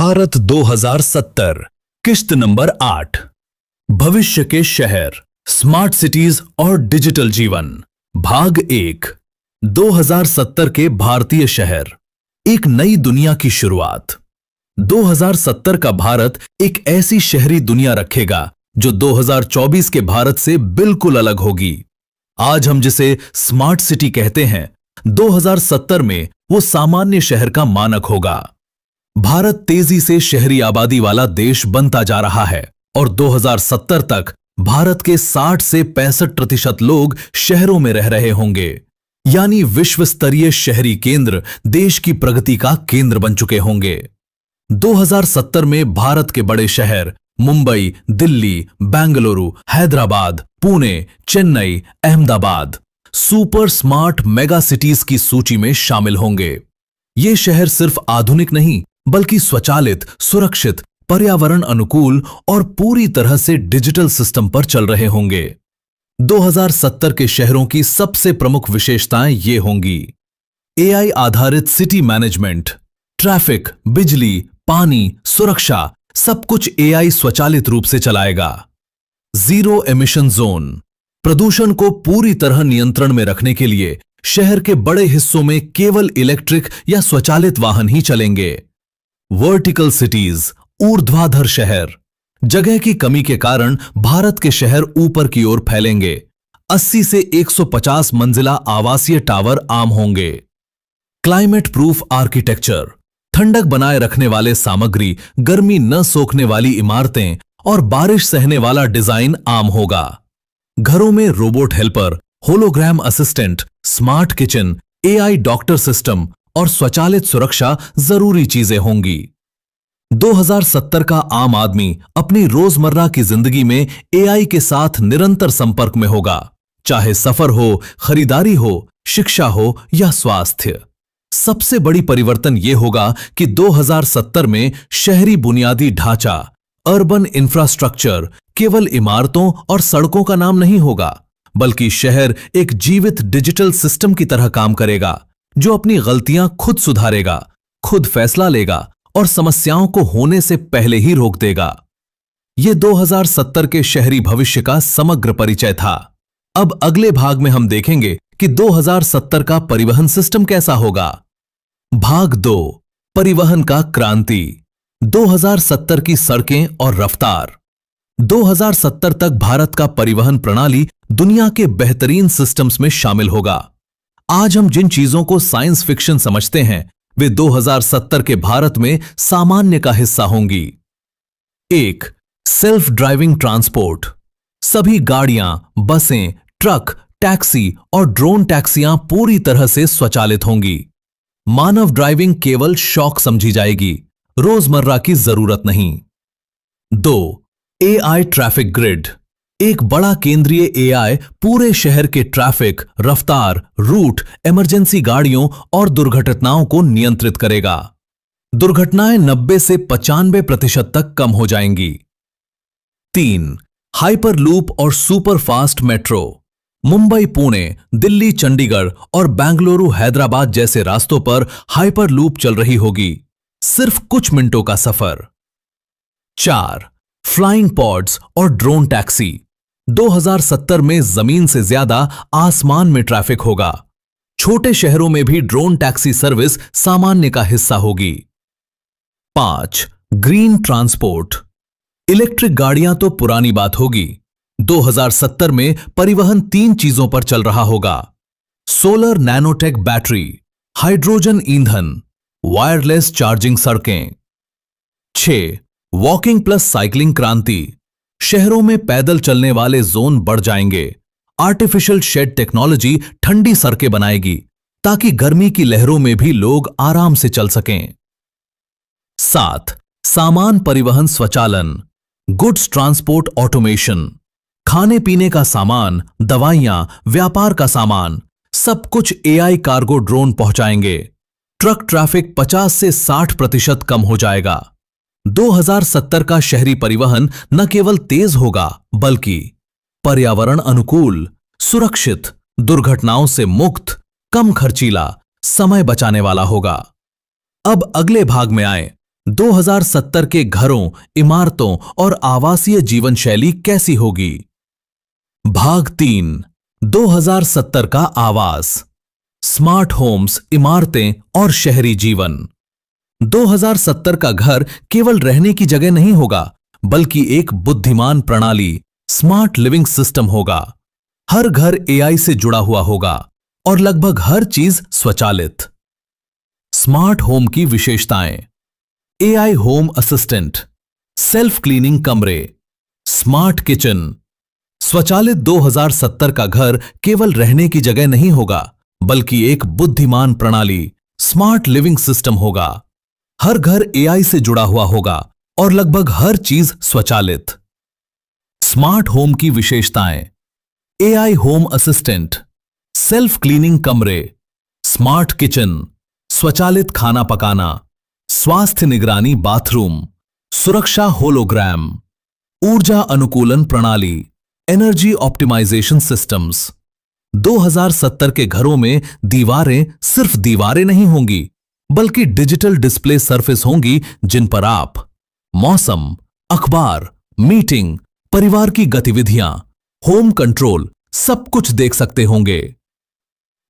भारत 2070 किश्त नंबर 8। भविष्य के शहर, स्मार्ट सिटीज और डिजिटल जीवन, भाग 1। 2070 के भारतीय शहर, एक नई दुनिया की शुरुआत। 2070 का भारत एक ऐसी शहरी दुनिया रखेगा जो 2024 के भारत से बिल्कुल अलग होगी। आज हम जिसे स्मार्ट सिटी कहते हैं, 2070 में वो सामान्य शहर का मानक होगा। भारत तेजी से शहरी आबादी वाला देश बनता जा रहा है और 2070 तक भारत के 60 से 65% लोग शहरों में रह रहे होंगे। यानी विश्व स्तरीय शहरी केंद्र देश की प्रगति का केंद्र बन चुके होंगे। 2070 में भारत के बड़े शहर Mumbai, Delhi, Bengaluru, Hyderabad, Pune, Chennai, Ahmedabad super smart mega cities की सूची में शामिल होंगे। ये शहर सिर्फ आधुनिक नहीं बल्कि स्वचालित, सुरक्षित, पर्यावरण अनुकूल और पूरी तरह से डिजिटल सिस्टम पर चल रहे होंगे। 2070 के शहरों की सबसे प्रमुख विशेषताएं ये होंगी: एआई आधारित सिटी मैनेजमेंट, ट्रैफिक, बिजली, पानी, सुरक्षा सब कुछ एआई स्वचालित रूप से चलाएगा। जीरो एमिशन जोन, प्रदूषण को पूरी तरह नियंत्रण में रखने के लिए शहर के बड़े हिस्सों में केवल इलेक्ट्रिक या स्वचालित वाहन ही चलेंगे। वर्टिकल सिटीज, ऊर्ध्वाधर शहर, जगह की कमी के कारण भारत के शहर ऊपर की ओर फैलेंगे। 80 से 150 मंजिला आवासीय टावर आम होंगे। क्लाइमेट प्रूफ आर्किटेक्चर, ठंडक बनाए रखने वाले सामग्री, गर्मी न सोखने वाली इमारतें और बारिश सहने वाला डिजाइन आम होगा। घरों में robot helper, hologram assistant, smart kitchen, AI doctor system और स्वचालित सुरक्षा जरूरी चीजें होंगी। 2070 का आम आदमी अपनी रोजमर्रा की जिंदगी में एआई के साथ निरंतर संपर्क में होगा, चाहे सफर हो, खरीदारी हो, शिक्षा हो या स्वास्थ्य। सबसे बड़ी परिवर्तन यह होगा कि 2070 में शहरी बुनियादी ढांचा, अर्बन इंफ्रास्ट्रक्चर केवल इमारतों और सड़कों का नाम नहीं होगा, बल्कि शहर एक जीवित डिजिटल सिस्टम की तरह काम करेगा, जो अपनी गलतियां खुद सुधारेगा, खुद फैसला लेगा और समस्याओं को होने से पहले ही रोक देगा। यह 2070 के शहरी भविष्य का समग्र परिचय था। अब अगले भाग में हम देखेंगे कि 2070 का परिवहन सिस्टम कैसा होगा। भाग 2, परिवहन का क्रांति, 2070 की सड़कें और रफ्तार। 2070 तक भारत का परिवहन प्रणाली दुनिया के बेहतरीन सिस्टम्स में शामिल होगा। आज हम जिन चीजों को साइंस फिक्शन समझते हैं, वे 2070 के भारत में सामान्य का हिस्सा होंगी। 1. सेल्फ ड्राइविंग ट्रांसपोर्ट, सभी गाड़ियां, बसें, ट्रक, टैक्सी और ड्रोन टैक्सियां पूरी तरह से स्वचालित होंगी। मानव ड्राइविंग केवल शौक समझी जाएगी, रोजमर्रा की जरूरत नहीं। 2. एआई ट्रैफिक ग्रिड, एक बड़ा केंद्रीय एआई पूरे शहर के ट्रैफिक, रफ्तार, रूट, इमरजेंसी गाड़ियों और दुर्घटनाओं को नियंत्रित करेगा। दुर्घटनाएं 90 से 95% तक कम हो जाएंगी। 3. हाइपर लूप और super fast metro, Mumbai, Pune, Delhi, Chandigarh और बेंगलुरु, हैदराबाद जैसे रास्तों पर हाइपर लूप चल रही होगी, सिर्फ कुछ मिनटों का सफर। 4. फ्लाइंग पॉड्स और ड्रोन टैक्सी, 2070 में जमीन से ज्यादा आसमान में ट्रैफिक होगा। छोटे शहरों में भी ड्रोन टैक्सी सर्विस सामान्य का हिस्सा होगी। 5. ग्रीन ट्रांसपोर्ट, इलेक्ट्रिक गाड़ियां तो पुरानी बात होगी। 2070 में परिवहन 3 चीजों पर चल रहा होगा: सोलर नैनोटेक बैटरी, हाइड्रोजन ईंधन, वायरलेस चार्जिंग सड़कें। 6. वॉकिंग प्लस साइकिलिंग क्रांति, शहरों में पैदल चलने वाले जोन बढ़ जाएंगे। आर्टिफिशियल शेड टेक्नोलॉजी ठंडी सड़कें बनाएगी ताकि गर्मी की लहरों में भी लोग आराम से चल सकें। 7. सामान परिवहन स्वचालन, गुड्स ट्रांसपोर्ट ऑटोमेशन, खाने पीने का सामान, दवाइयां, व्यापार का सामान सब कुछ एआई कार्गो ड्रोन पहुंचाएंगे। ट्रक ट्रैफिक 50 से 60% कम हो जाएगा। 2070 का शहरी परिवहन न केवल तेज होगा बल्कि पर्यावरण अनुकूल, सुरक्षित, दुर्घटनाओं से मुक्त, कम खर्चीला, समय बचाने वाला होगा। अब अगले भाग में आए 2070 के घरों, इमारतों और आवासीय जीवन शैली कैसी होगी? भाग 3 2070 का आवास, स्मार्ट होम्स, इमारतें और शहरी जीवन। 2070 का घर केवल रहने की जगह नहीं होगा, बल्कि एक बुद्धिमान प्रणाली, स्मार्ट लिविंग सिस्टम होगा। हर घर एआई से जुड़ा हुआ होगा और लगभग हर चीज स्वचालित। स्मार्ट होम की विशेषताएं: AI home assistant, self cleaning कमरे, स्मार्ट किचन। स्वचालित 2070 का घर केवल रहने की जगह नहीं होगा, बल्कि एक बुद्धिमान प्रणाली, स्मार्ट लिविंग सिस्टम होगा। हर घर एआई से जुड़ा हुआ होगा और लगभग हर चीज स्वचालित। स्मार्ट होम की विशेषताएं: AI home assistant, self cleaning कमरे, स्मार्ट किचन, स्वचालित खाना पकाना, स्वास्थ्य निगरानी बाथरूम, सुरक्षा होलोग्राम, ऊर्जा अनुकूलन प्रणाली, एनर्जी ऑप्टिमाइजेशन सिस्टम्स। 2070 के घरों में दीवारें सिर्फ दीवारें नहीं होंगी, बल्कि डिजिटल डिस्प्ले सरफेस होंगी जिन पर आप मौसम, अखबार, मीटिंग, परिवार की गतिविधियां, होम कंट्रोल सब कुछ देख सकते होंगे।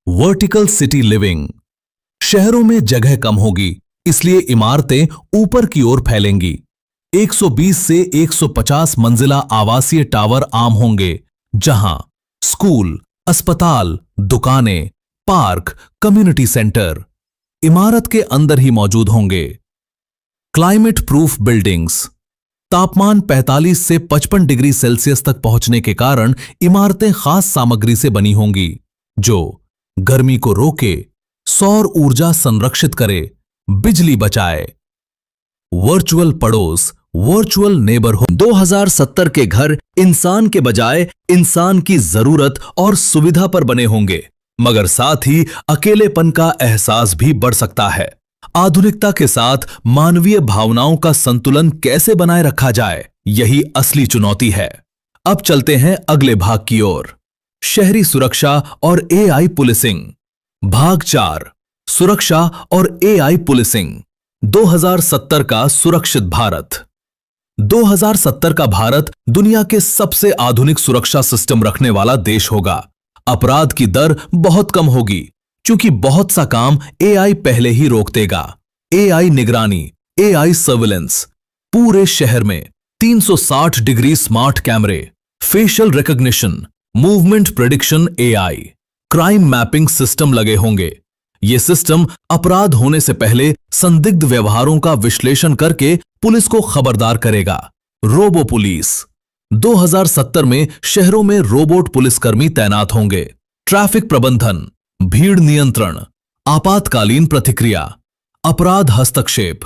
वर्टिकल सिटी लिविंग, शहरों में जगह कम होगी, इसलिए इमारतें ऊपर की ओर फैलेंगी। 120 से 150 मंजिला आवासीय टावर आम होंगे, जहां स्कूल, अस्पताल, दुकानें, पार्क, कम्युनिटी सेंटर इमारत के अंदर ही मौजूद होंगे। क्लाइमेट प्रूफ बिल्डिंग्स, तापमान 45 से 55 डिग्री सेल्सियस तक पहुंचने के कारण इमारतें खास सामग्री से बनी होंगी, जो गर्मी को रोके, सौर ऊर्जा संरक्षित करे, बिजली बचाए। वर्चुअल पड़ोस, वर्चुअल नेबरहुड। 2070 के घर इंसान के बजाय इंसान की जरूरत और सुविधा पर बने होंगे, मगर साथ ही अकेलेपन का एहसास भी बढ़ सकता है। आधुनिकता के साथ मानवीय भावनाओं का संतुलन कैसे बनाए रखा जाए, यही असली चुनौती है। अब चलते हैं अगले भाग की ओर, शहरी सुरक्षा और एआई पुलिसिंग। भाग 4 सुरक्षा और एआई पुलिसिंग। 2070 का सुरक्षित भारत। 2070 का भारत दुनिया के सबसे आधुनिक सुरक्षा सिस्टम रखने वाला देश होगा। अपराध की दर बहुत कम होगी, क्योंकि बहुत सा काम एआई पहले ही रोक देगा। एआई निगरानी, एआई सर्विलेंस, पूरे शहर में 360 डिग्री स्मार्ट कैमरे, facial recognition, movement prediction AI, crime mapping system लगे होंगे। ये सिस्टम अपराध होने से पहले संदिग्ध व्यवहारों का विश्लेषण करके पुलिस को खबरदार करेगा। Robo police. 2070 में शहरों में रोबोट पुलिसकर्मी तैनात होंगे। ट्रैफिक प्रबंधन, भीड़ नियंत्रण, आपातकालीन प्रतिक्रिया, अपराध हस्तक्षेप।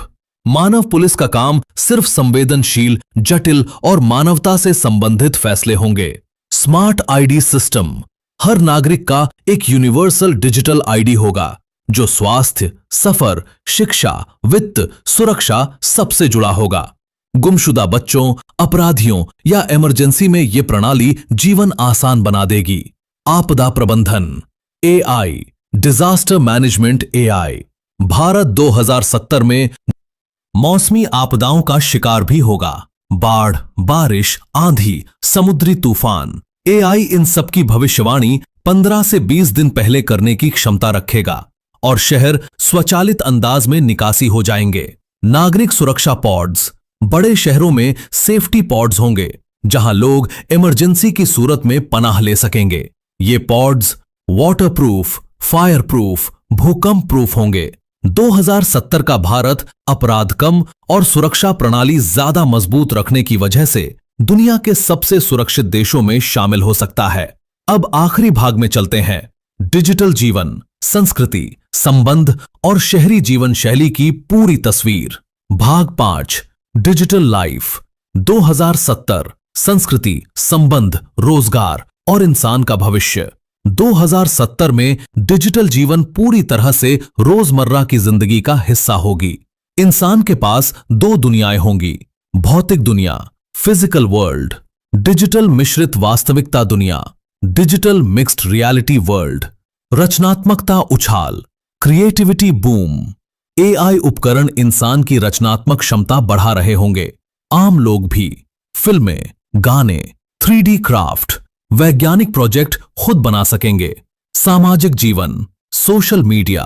मानव पुलिस का काम सिर्फ संवेदनशील, जटिल और मानवता से संबंधित फैसले होंगे। स्मार्ट आईडी सिस्टम, हर नागरिक का एक यूनिवर्सल डिजिटल आईडी होगा, जो स्वास्थ्य, सफर, शिक्षा, वित्त, सुरक्षा सबसे जुड़ा होगा। गुमशुदा बच्चों, अपराधियों या इमरजेंसी में ये प्रणाली जीवन आसान बना देगी। आपदा प्रबंधन, AI, disaster management AI. Bharat 2070 में मौसमी आपदाओं का शिकार भी होगा। बाढ़, बारिश, आंधी, समुद्री तूफान। एआई इन सब की भविष्यवाणी 15 से 20 दिन पहले करने की क्षमता रखेगा और शहर स्वचालित अंदाज में निकासी हो जाएंगे। नागरिक सुरक्षा पॉड्स, बड़े शहरों में सेफ्टी पॉड्स होंगे, जहां लोग इमरजेंसी की सूरत में पनाह ले सकेंगे। ये पॉड्स वाटरप्रूफ, फायर प्रूफ, भूकंप प्रूफ होंगे। 2070 का भारत अपराध कम और सुरक्षा प्रणाली ज्यादा मजबूत रखने की वजह से दुनिया के सबसे सुरक्षित देशों में शामिल हो सकता है। अब आखिरी भाग में चलते हैं, डिजिटल जीवन, संस्कृति, संबंध और शहरी जीवन शैली की पूरी तस्वीर। भाग 5 डिजिटल लाइफ। 2070 संस्कृति, संबंध, रोजगार और इंसान का भविष्य। 2070 में डिजिटल जीवन पूरी तरह से रोजमर्रा की जिंदगी का हिस्सा होगी। इंसान के पास 2 दुनियाएं होंगी, भौतिक दुनिया, फिजिकल वर्ल्ड, डिजिटल मिश्रित वास्तविकता दुनिया, डिजिटल मिक्स्ड रियलिटी वर्ल्ड। रचनात्मकता उछाल, क्रिएटिविटी बूम, एआई उपकरण इंसान की रचनात्मक क्षमता बढ़ा रहे होंगे। आम लोग भी फिल्में, गाने, 3D क्राफ्ट, वैज्ञानिक प्रोजेक्ट खुद बना सकेंगे। सामाजिक जीवन, सोशल मीडिया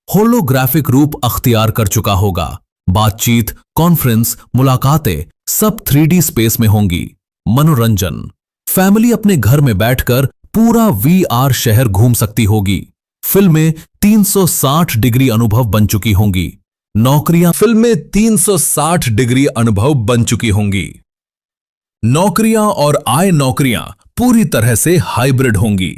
होलोग्राफिक रूप अख्तियार कर चुका होगा। बातचीत, कॉन्फ्रेंस, मुलाकातें सब 3D स्पेस में होंगी। मनोरंजन, फैमिली अपने घर में बैठकर पूरा VR शहर घूम सकती होगी। फिल्में 360 डिग्री अनुभव बन चुकी होंगी। फिल्में 360 डिग्री अनुभव बन चुकी होंगी। नौकरियां और आय नौकरियां पूरी तरह से हाइब्रिड होंगी।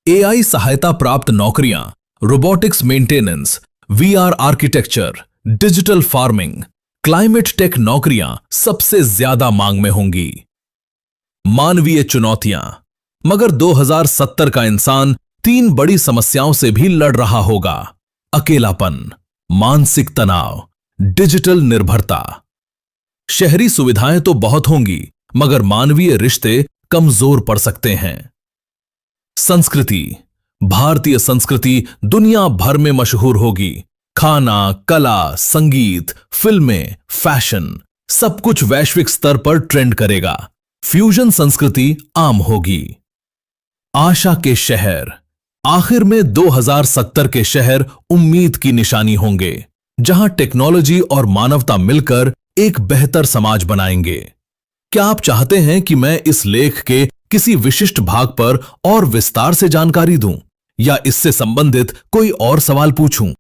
एआई सहायता प्राप्त नौकरियां, robotics maintenance, VR architecture, digital farming, climate tech नौकरियां सबसे ज्यादा मांग में होंगी। मानवीय चुनौतियां, मगर 2070 का इंसान 3 बड़ी समस्याओं से भी लड़ रहा होगा। अकेलापन, मानसिक तनाव, डिजिटल निर्भरता। शहरी सुविधाएं तो बहुत होंगी, मगर मानवीय रिश्ते कमजोर पड़ सकते हैं। संस्कृति, भारतीय संस्कृति दुनिया भर में मशहूर होगी। खाना, कला, संगीत, फिल्में, फैशन सब कुछ वैश्विक स्तर पर ट्रेंड करेगा। फ्यूजन संस्कृति आम होगी। आशा के शहर, आखिर में 2070 के शहर उम्मीद की निशानी होंगे, जहां टेक्नोलॉजी और मानवता मिलकर एक बेहतर समाज बनाएंगे। क्या आप चाहते हैं कि मैं इस लेख के किसी विशिष्ट भाग पर और विस्तार से जानकारी दूं, या इससे संबंधित कोई और सवाल पूछूं?